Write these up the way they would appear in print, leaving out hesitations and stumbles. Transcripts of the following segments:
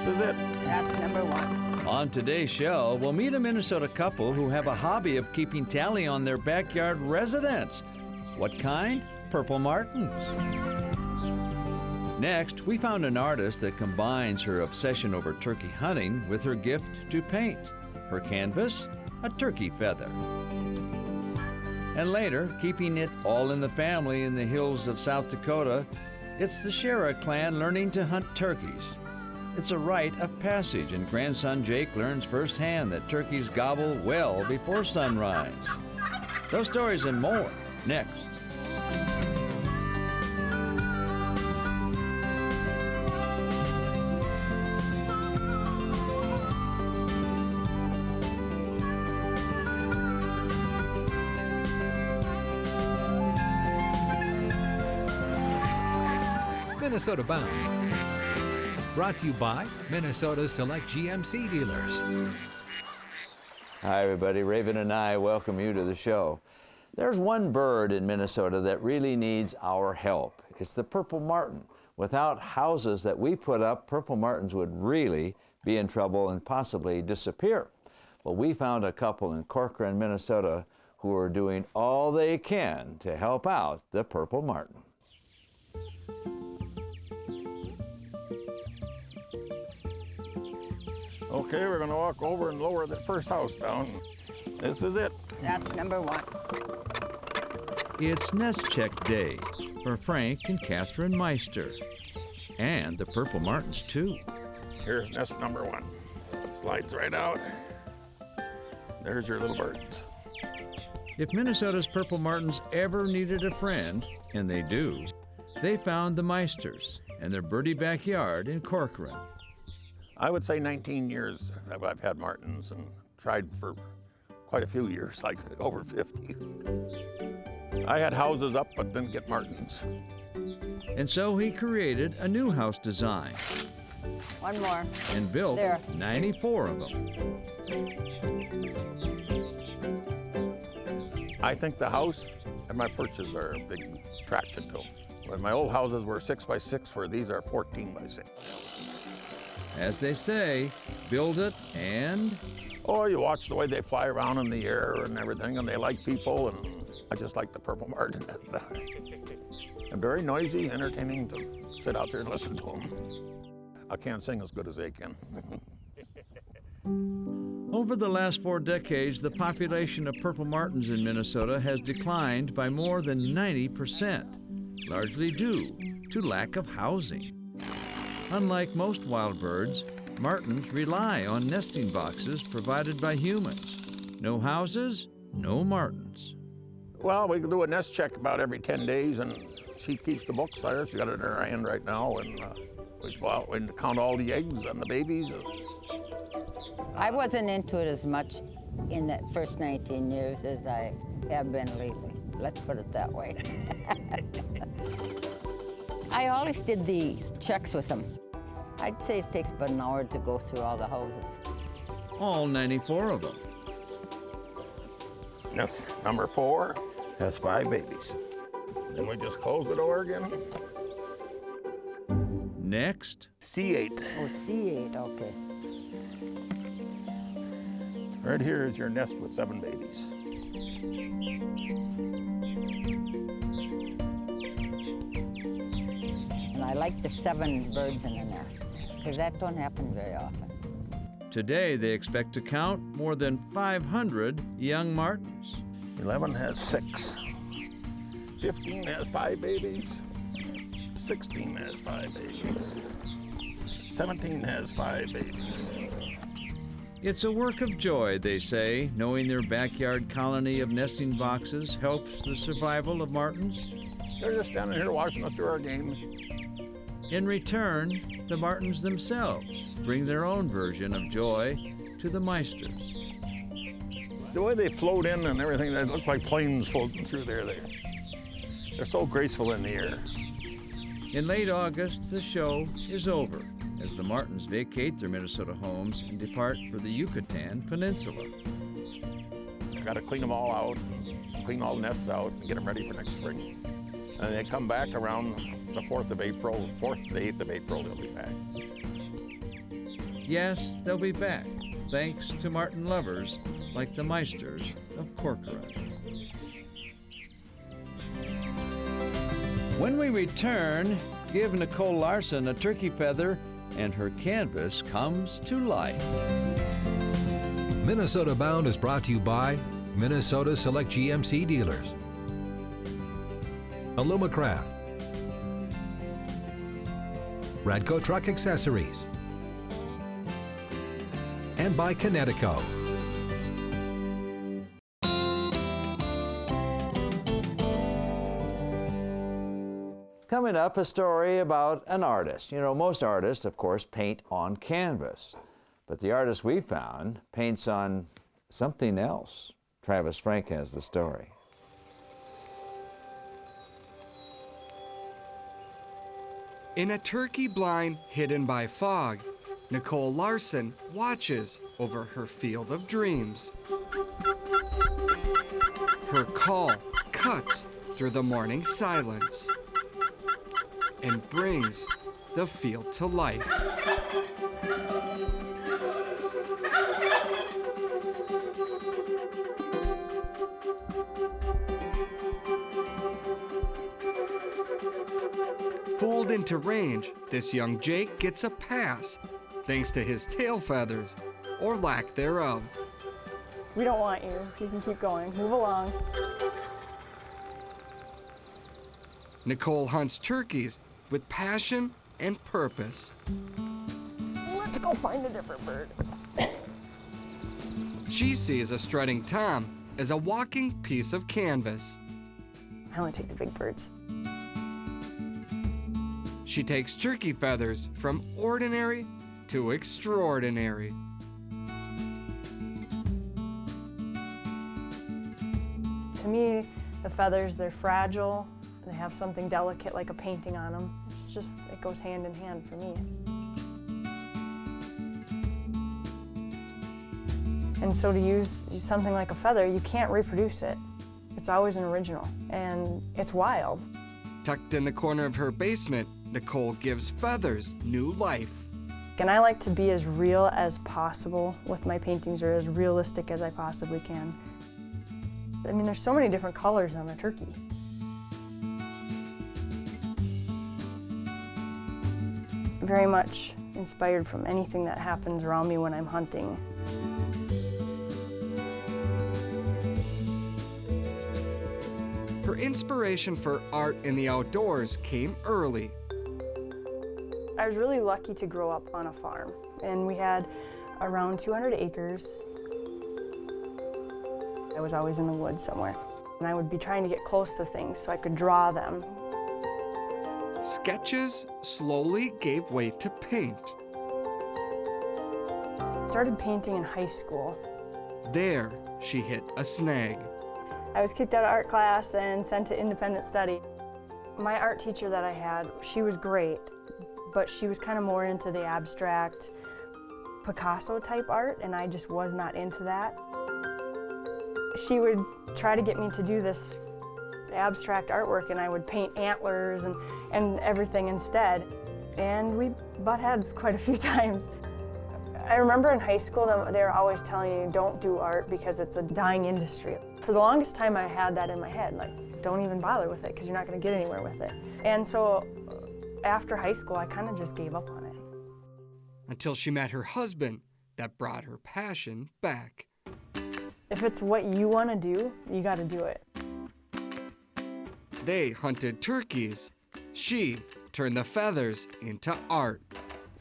This is it. That's number one. On today's show, we'll meet a Minnesota couple who have a hobby of keeping tally on their backyard residents. What kind? Purple martins. Next, we found an artist that combines her obsession over turkey hunting with her gift to paint. Her canvas, a turkey feather. And later, keeping it all in the family in the hills of South Dakota, it's the Shera clan learning to hunt turkeys. It's a rite of passage, and grandson Jake learns firsthand that turkeys gobble well before sunrise. Those stories and more, next. Minnesota Bound. Brought to you by Minnesota's Select GMC dealers. Hi, everybody. Raven and I welcome you to the show. There's one bird in Minnesota that really needs our help. It's the purple martin. Without houses that we put up, purple martins would really be in trouble and possibly disappear. Well, we found a couple in Corcoran, Minnesota, who are doing all they can to help out the purple martin. Okay, we're gonna walk over and lower the first house down. This is it. That's number one. It's Nest Check Day for Frank and Catherine Meister. And the purple martins, too. Here's nest number one. It slides right out. There's your little birds. If Minnesota's purple martins ever needed a friend, and they do, they found the Meisters and their birdie backyard in Corcoran. I would say 19 years I've had martins and tried for quite a few years, like over 50. I had houses up but didn't get martins. And so he created a new house design. One more. And built There. 94 of them. I think the house and my perches are a big attraction to them. When my old houses were 6 by 6, where these are 14 by 6. As they say, build it and... Oh, you watch the way they fly around in the air and everything, and they like people, and I just like the purple martin. And very noisy, entertaining to sit out there and listen to them. I can't sing as good as they can. Over the last 4 decades, the population of purple martins in Minnesota has declined by more than 90%, largely due to lack of housing. Unlike most wild birds, martins rely on nesting boxes provided by humans. No houses, no martins. Well, we can do a nest check about every 10 days, and she keeps the books there. She's got it in her hand right now, and we go out and count all the eggs and the babies. I wasn't into it as much in the first 19 years as I have been lately. Let's put it that way. I always did the checks with them. I'd say it takes about an hour to go through all the houses. All 94 of them. Nest number 4 has 5 babies. Then we just close the door again. Next, C8. Oh, C8, okay. Right here is your nest with 7 babies. And I like the 7 birds in a nest, because that don't happen very often. today they expect to count more than 500 young martins. 11 has 6. 15 has 5 babies. 16 has 5 babies. 17 has 5 babies. It's a work of joy, they say, knowing their backyard colony of nesting boxes helps the survival of martins. They're just standing here watching us do our game. In return, the martins themselves bring their own version of joy to the Meisters. The way they float in and everything, they look like planes floating through there. They're so graceful in the air. In late August, the show is over as the martins vacate their Minnesota homes and depart for the Yucatan Peninsula. I got to clean them all out, clean all the nests out, and get them ready for next spring. And they come back around the 4th of April, 4th to the 8th of April, they'll be back. yes, they'll be back, thanks to Martin lovers like the Meisters of Corcoran. When we return, give Nicole Larson a turkey feather and her canvas comes to life. Minnesota Bound is brought to you by Minnesota Select GMC Dealers, Alumacraft, Radco Truck Accessories, and by Connecticut. Coming up, a story about an artist. You know, most artists, of course, paint on canvas. But the artist we found paints on something else. Travis Frank has the story. In a turkey blind hidden by fog, Nicole Larson watches over her field of dreams. Her call cuts through the morning silence and brings the field to life. Fooled into range, this young Jake gets a pass thanks to his tail feathers, or lack thereof. We don't want you. You can keep going. Move along. Nicole hunts turkeys with passion and purpose. Let's go find a different bird. She sees a strutting tom as a walking piece of canvas. I only take the big birds. She takes turkey feathers from ordinary to extraordinary. To me, the feathers, they're fragile. They have something delicate like a painting on them. It's just, it goes hand in hand for me. And so to use something like a feather, you can't reproduce it. It's always an original, and it's wild. Tucked in the corner of her basement, Nicole gives feathers new life. And I like to be as real as possible with my paintings, or as realistic as I possibly can. I mean, there's so many different colors on a turkey. Very much inspired from anything that happens around me when I'm hunting. Her inspiration for art in the outdoors came early. I was really lucky to grow up on a farm, and we had around 200 acres. I was always in the woods somewhere, and I would be trying to get close to things so I could draw them. Sketches slowly gave way to paint. Started painting in high school. There, she hit a snag. I was kicked out of art class and sent to independent study. My art teacher that I had, she was great, but she was kind of more into the abstract Picasso type art, and I just was not into that. She would try to get me to do this abstract artwork, and I would paint antlers and everything instead. And we butt heads quite a few times. I remember in high school, they were always telling you, don't do art because it's a dying industry. For the longest time, I had that in my head, like, don't even bother with it because you're not going to get anywhere with it. And so after high school, I kind of just gave up on it. Until she met her husband that brought her passion back. If it's what you want to do, you got to do it. They hunted turkeys. She turned the feathers into art.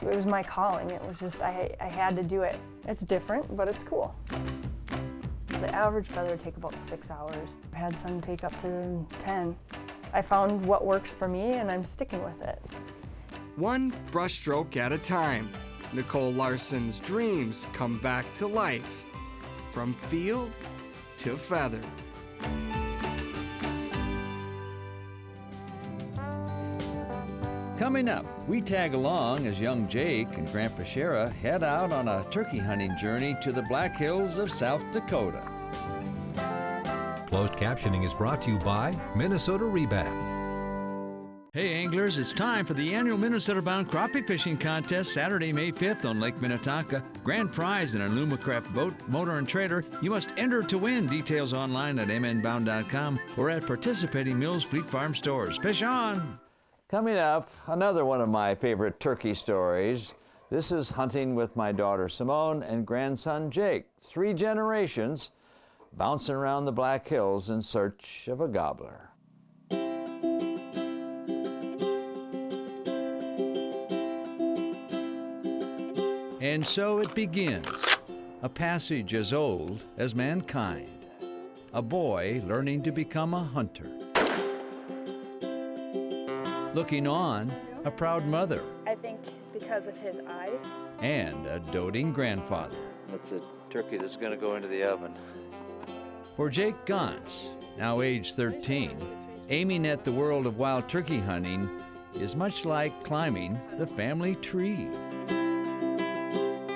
It was my calling. It was just, I had to do it. It's different, but it's cool. The average feather would take about 6 hours. I've had some take up to 10. I found what works for me, and I'm sticking with it. One brushstroke at a time, Nicole Larson's dreams come back to life, from field to feather. Coming up, we tag along as young Jake and Grandpa Shara head out on a turkey hunting journey to the Black Hills of South Dakota. Closed captioning is brought to you by Minnesota Rebat. Hey anglers, it's time for the annual Minnesota-bound crappie fishing contest Saturday, May 5th on Lake Minnetonka. Grand prize in a Lumacraft boat, motor, and trailer. You must enter to win. Details online at mnbound.com or at participating Mills Fleet Farm stores. Fish on! Coming up, another one of my favorite turkey stories. This is hunting with my daughter Simone and grandson Jake. 3 generations bouncing around the Black Hills in search of a gobbler. And so it begins, a passage as old as mankind, a boy learning to become a hunter. Looking on, a proud mother. I think because of his eye. And a doting grandfather. That's a turkey that's going to go into the oven. For Jake Gauntz, now age 13, aiming at the world of wild turkey hunting is much like climbing the family tree.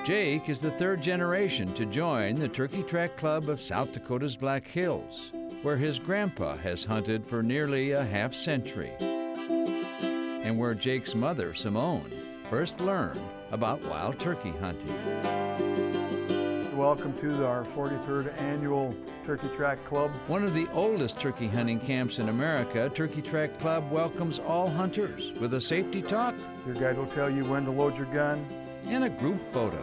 Jake is the 3rd generation to join the Turkey Track Club of South Dakota's Black Hills, where his grandpa has hunted for nearly a half-century, and where Jake's mother, Simone, first learned about wild turkey hunting. Welcome to our 43rd annual Turkey Track Club. One of the oldest turkey hunting camps in America, Turkey Track Club welcomes all hunters with a safety talk. Your guide will tell you when to load your gun. And a group photo.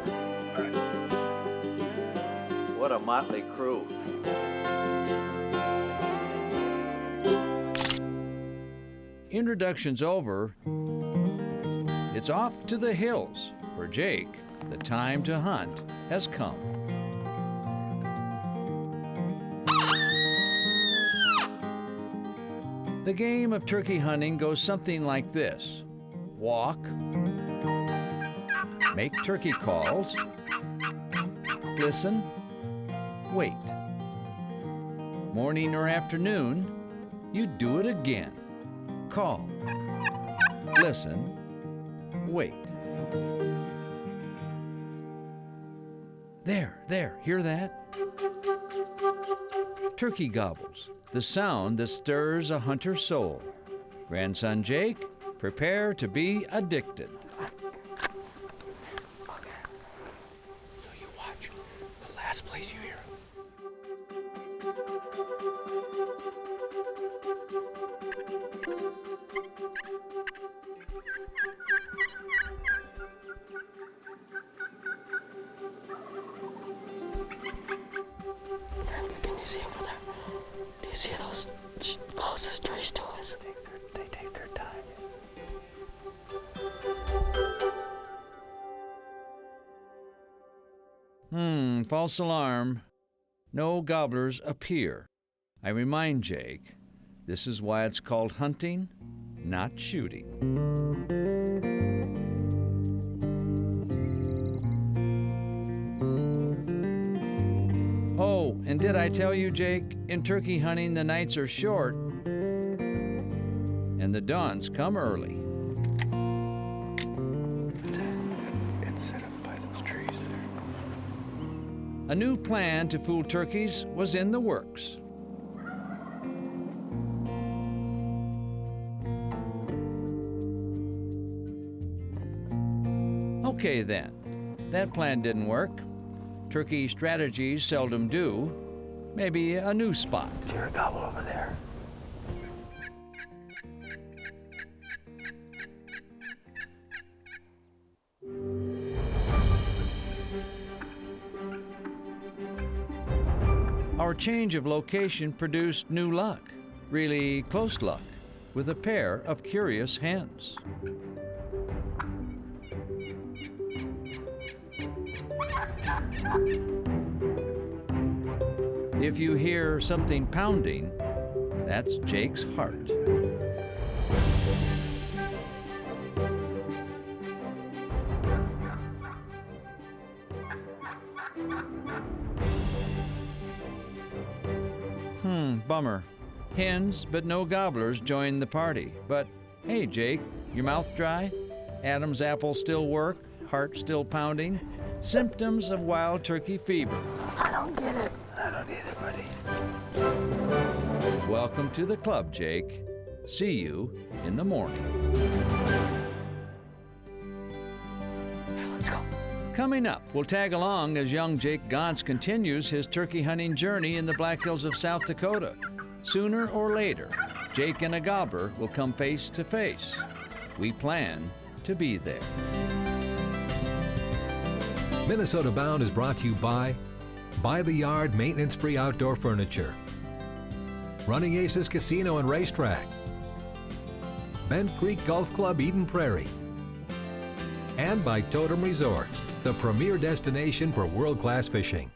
What a motley crew. Introductions over, it's off to the hills. For Jake, the time to hunt has come. The game of turkey hunting goes something like this. Walk, make turkey calls, listen, wait. Morning or afternoon, you do it again. Call, listen, wait. There, hear that? Turkey gobbles, the sound that stirs a hunter's soul. Grandson Jake, prepare to be addicted. Can you see over there? Do you see those closest trees to us? They take their time. False alarm. No gobblers appear. I remind Jake, this is why it's called hunting, not shooting. Oh, and did I tell you, Jake, in turkey hunting the nights are short and the dawns come early. It's set up by those trees there. A new plan to fool turkeys was in the works. Okay then, that plan didn't work. Turkey strategies seldom do. Maybe a new spot. Is there a gobble over there? Our change of location produced new luck, really close luck, with a pair of curious hens. If you hear something pounding, that's Jake's heart. Bummer. Hens, but no gobblers joined the party. But hey, Jake, your mouth dry? Adam's apple still work? Heart still pounding? Symptoms of wild turkey fever. I don't get it. I don't either, buddy. Welcome to the club, Jake. See you in the morning. Let's go. Coming up, we'll tag along as young Jake Gantz continues his turkey hunting journey in the Black Hills of South Dakota. Sooner or later, Jake and a gobbler will come face to face. We plan to be there. Minnesota Bound is brought to you by the Yard maintenance-free outdoor furniture, Running Aces Casino and Racetrack, BentCreek Golf Club Eden Prairie, and by Totem Resorts, the premier destination for world-class fishing.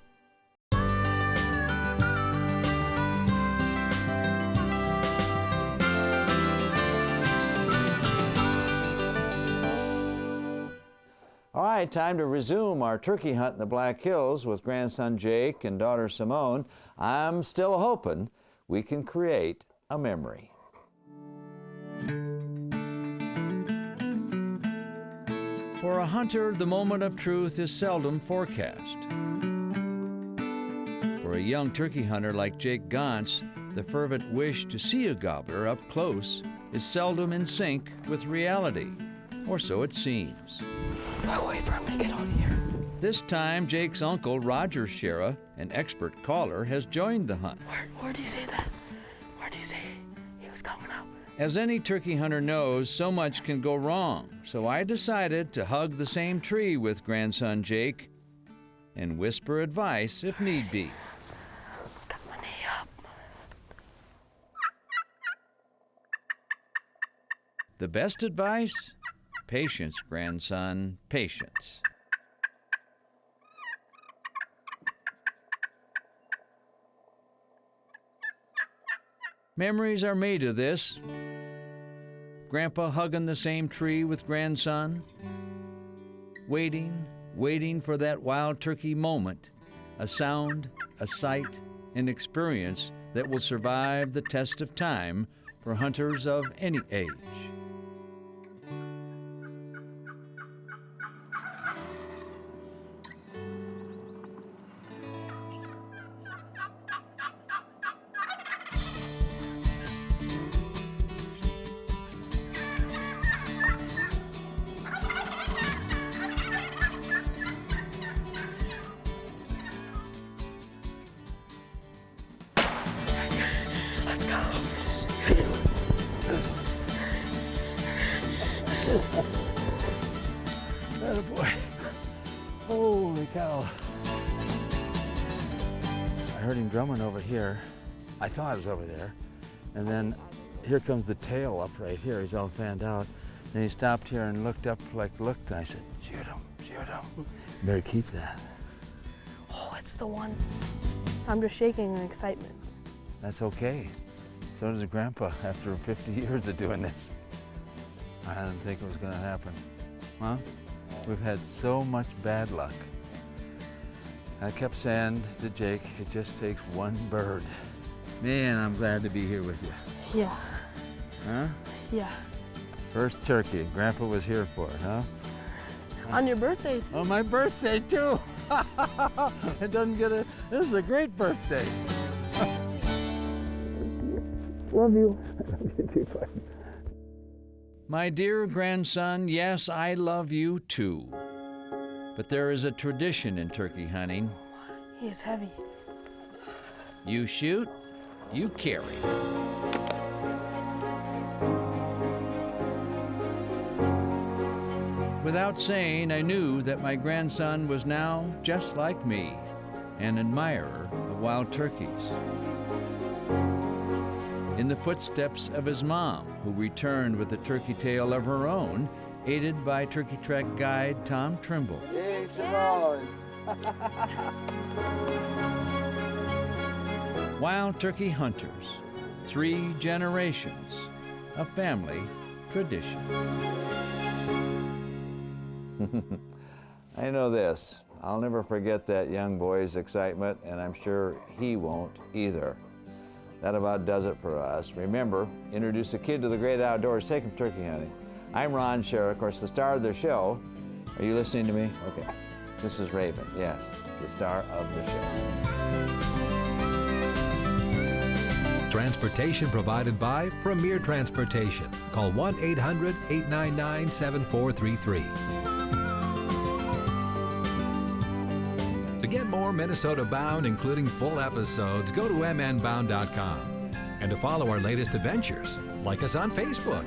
All right, time to resume our turkey hunt in the Black Hills with grandson Jake and daughter Simone. I'm still hoping we can create a memory. For a hunter, the moment of truth is seldom forecast. For a young turkey hunter like Jake Gantz, the fervent wish to see a gobbler up close is seldom in sync with reality, or so it seems. I'll wait for him to get on here. This time, Jake's uncle, Roger Shera, an expert caller, has joined the hunt. Where'd he say that? Where'd he say he was coming up? As any turkey hunter knows, so much can go wrong, so I decided to hug the same tree with grandson Jake and whisper advice if need be. Got my knee up. The best advice? Patience, grandson, patience. Memories are made of this. Grandpa hugging the same tree with grandson. Waiting for that wild turkey moment. A sound, a sight, an experience that will survive the test of time for hunters of any age. Attaboy. Holy cow. I heard him drumming over here. I thought it was over there. And then here comes the tail up right here. He's all fanned out. Then he stopped here and looked up, looked, and I said, shoot him, shoot him. You better keep that. Oh, it's the one. I'm just shaking in excitement. That's okay. So does Grandpa after 50 years of doing this. I didn't think it was gonna happen. Huh? We've had so much bad luck. I kept saying to Jake, it just takes one bird. Man, I'm glad to be here with you. Yeah. Huh? Yeah. First turkey, Grandpa was here for it, huh? On your birthday. On my birthday too. It doesn't get a, this is a great birthday. Love you. I love you too, bud. My dear grandson, yes, I love you too. But there is a tradition in turkey hunting. He is heavy. You shoot, you carry. Without saying, I knew that my grandson was now just like me, an admirer of wild turkeys. In the footsteps of his mom, who returned with a turkey tale of her own, aided by Turkey Track guide Tom Trimble. Hey, Simone. Wild turkey hunters, 3 generations, a family tradition. I know this. I'll never forget that young boy's excitement, and I'm sure he won't either. That about does it for us. Remember, introduce a kid to the great outdoors, take him turkey hunting. I'm Ron Shera, of course, the star of the show. Are you listening to me? Okay. This is Raven, yes, the star of the show. Transportation provided by Premier Transportation. Call 1-800-899-7433. To get more Minnesota Bound, including full episodes, go to mnbound.com. And to follow our latest adventures, like us on Facebook.